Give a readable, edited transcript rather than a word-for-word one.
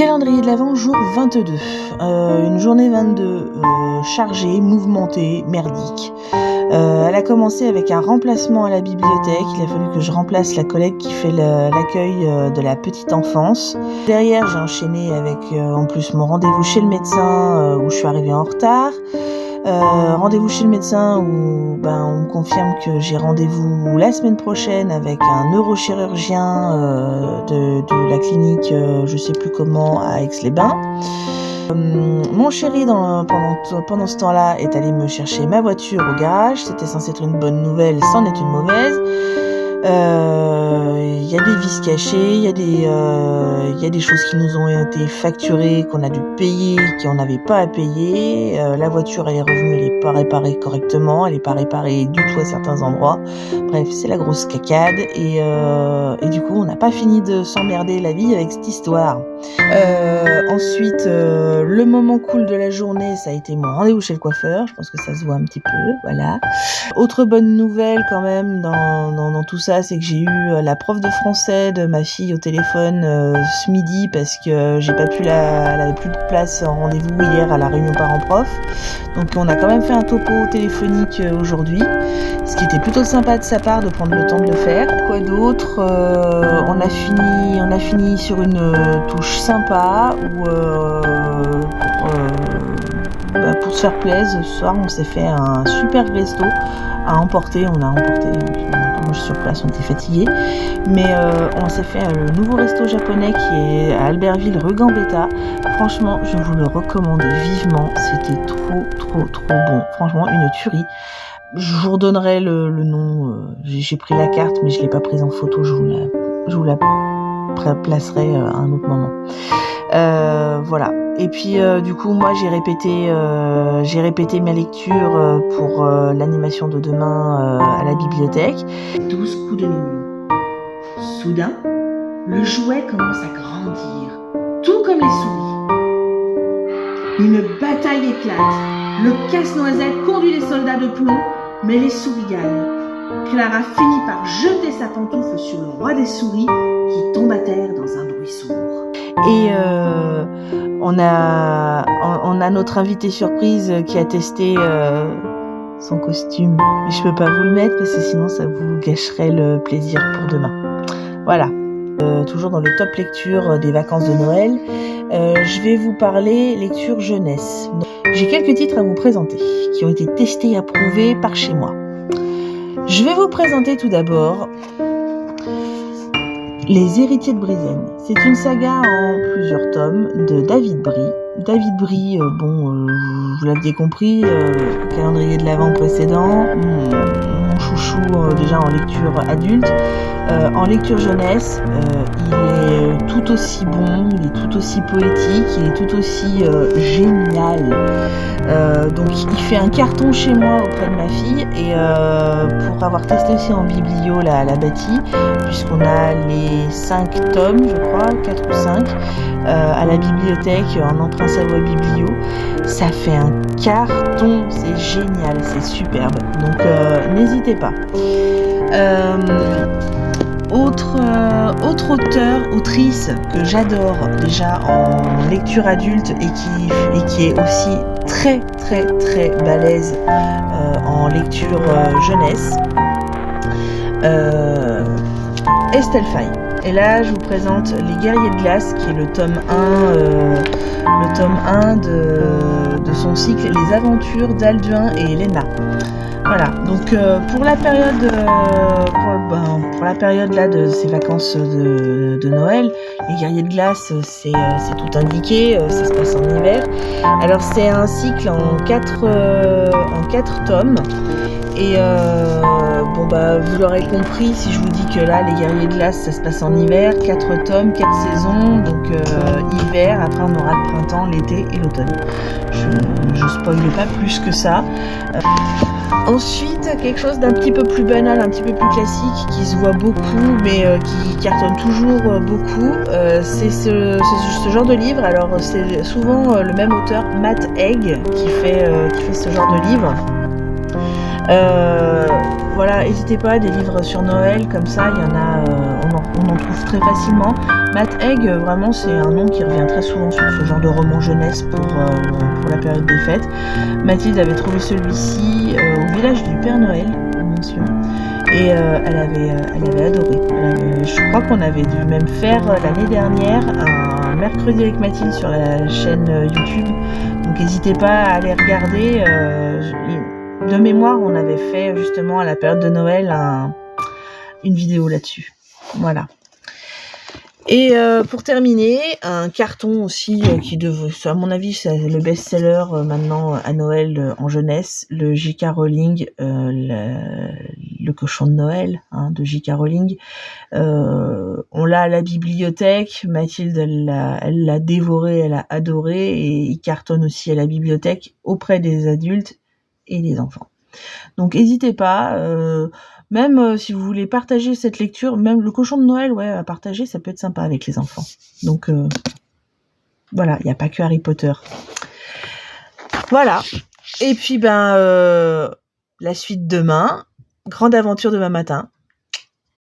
Calendrier de l'Avent, jour 22. Une journée 22 chargée, mouvementée, merdique. Elle a commencé avec un remplacement à la bibliothèque. Il a fallu que je remplace la collègue qui fait l'accueil de la petite enfance. Derrière, j'ai enchaîné avec en plus mon rendez-vous chez le médecin où je suis arrivée en retard. Rendez-vous chez le médecin où on me confirme que j'ai rendez-vous la semaine prochaine avec un neurochirurgien de la clinique je sais plus comment à Aix-les-Bains. Mon chéri pendant ce temps-là est allé me chercher ma voiture au garage. C'était censé être une bonne nouvelle, c'en est une mauvaise. Il y a des vis cachées, il y a des choses qui nous ont été facturées, qu'on a dû payer, qu'on n'avait pas à payer. La voiture, elle est revenue, elle est pas réparée correctement, elle est pas réparée du tout à certains endroits. Bref, c'est la grosse cacade et du coup, on n'a pas fini de s'emmerder la vie avec cette histoire. Ensuite, le moment cool de la journée, ça a été mon rendez-vous chez le coiffeur. Je pense que ça se voit un petit peu, voilà. Autre bonne nouvelle quand même dans tout ça, c'est que j'ai eu la prof de français de ma fille au téléphone ce midi parce que elle avait plus de place en rendez-vous hier à la réunion parents-prof. Donc on a quand même fait un topo téléphonique aujourd'hui, ce qui était plutôt sympa de sa part de prendre le temps de le faire. Quoi d'autre, on a fini sur une touche sympa où pour se faire plaisir, ce soir on s'est fait un super resto à emporter. On a emporté, moi je suis sur place, on était fatigués, mais on s'est fait le nouveau resto japonais qui est à Albertville rue Gambetta. Franchement, je vous le recommande vivement, c'était trop bon, franchement une tuerie. Je vous redonnerai le nom, j'ai pris la carte mais je l'ai pas prise en photo, je vous la placerai à un autre moment. Voilà. Et puis du coup moi j'ai répété ma lecture pour l'animation de demain à la bibliothèque. 12 coups de minuit. Soudain, le jouet commence à grandir, tout comme les souris. Une bataille éclate. Le casse-noisette conduit les soldats de plomb, mais les souris gagnent. Clara finit par jeter sa pantoufle sur le roi des souris qui tombe à terre dans un bruit sourd. Et on a notre invité surprise qui a testé son costume. Mais je peux pas vous le mettre parce que sinon ça vous gâcherait le plaisir pour demain. Voilà. Toujours dans le top lecture des vacances de Noël, je vais vous parler lecture jeunesse. J'ai quelques titres à vous présenter qui ont été testés et approuvés par chez moi. Je vais vous présenter tout d'abord Les Héritiers de Brienne. C'est une saga en plusieurs tomes de David Brie. David Brie, vous l'aviez compris, calendrier de l'Avent précédent, mon chouchou déjà en lecture adulte. En lecture jeunesse, il est tout aussi bon, il est tout aussi poétique, il est tout aussi génial. Donc il fait un carton chez moi auprès de ma fille et pour avoir testé aussi en biblio la bâtie, puisqu'on a les 5 tomes, je crois, 4 ou 5, à la bibliothèque en emprunt Savoie Biblio, ça fait un carton, c'est génial, c'est superbe. Donc n'hésitez pas. Autre autrice que j'adore déjà en lecture adulte et qui est aussi très balèze en lecture jeunesse, Estelle Faye. Et là je vous présente Les Guerriers de Glace qui est le tome 1 de son cycle Les Aventures d'Alduin et Elena. Voilà, donc pour la période là de ces vacances de Noël, Les Guerriers de Glace, c'est tout indiqué, ça se passe en hiver. Alors c'est un cycle en 4 tomes. Et vous l'aurez compris si je vous dis que là, Les Guerriers de Glace, ça se passe en hiver, 4 tomes, 4 saisons, donc hiver, après on aura le printemps, l'été et l'automne. Je spoile pas plus que ça. Ensuite, quelque chose d'un petit peu plus banal, un petit peu plus classique, qui se voit beaucoup, mais qui cartonne toujours beaucoup, c'est ce genre de livre. Alors c'est souvent le même auteur, Matt Haig, qui fait ce genre de livre. Voilà, n'hésitez pas, des livres sur Noël comme ça, il y en a, on on en trouve très facilement. Matt Haig, vraiment, c'est un nom qui revient très souvent sur ce genre de roman jeunesse pour la période des fêtes. Mathilde avait trouvé celui-ci au village du Père Noël, bien sûr. Et elle avait adoré. Je crois qu'on avait dû même faire l'année dernière un mercredi avec Mathilde sur la chaîne YouTube. Donc n'hésitez pas à aller regarder. De mémoire, on avait fait justement à la période de Noël une vidéo là-dessus. Voilà. Et pour terminer, un carton aussi qui devrait, à mon avis, c'est le best-seller maintenant à Noël en jeunesse, le J.K. Rowling, le cochon de Noël de J.K. Rowling. On l'a à la bibliothèque. Mathilde, elle l'a dévoré, elle a adoré, et il cartonne aussi à la bibliothèque auprès des adultes et des enfants. Donc n'hésitez pas. Même si vous voulez partager cette lecture, même le cochon de Noël, à partager, ça peut être sympa avec les enfants. Donc voilà, il n'y a pas que Harry Potter. Voilà. Et puis la suite demain, grande aventure demain matin.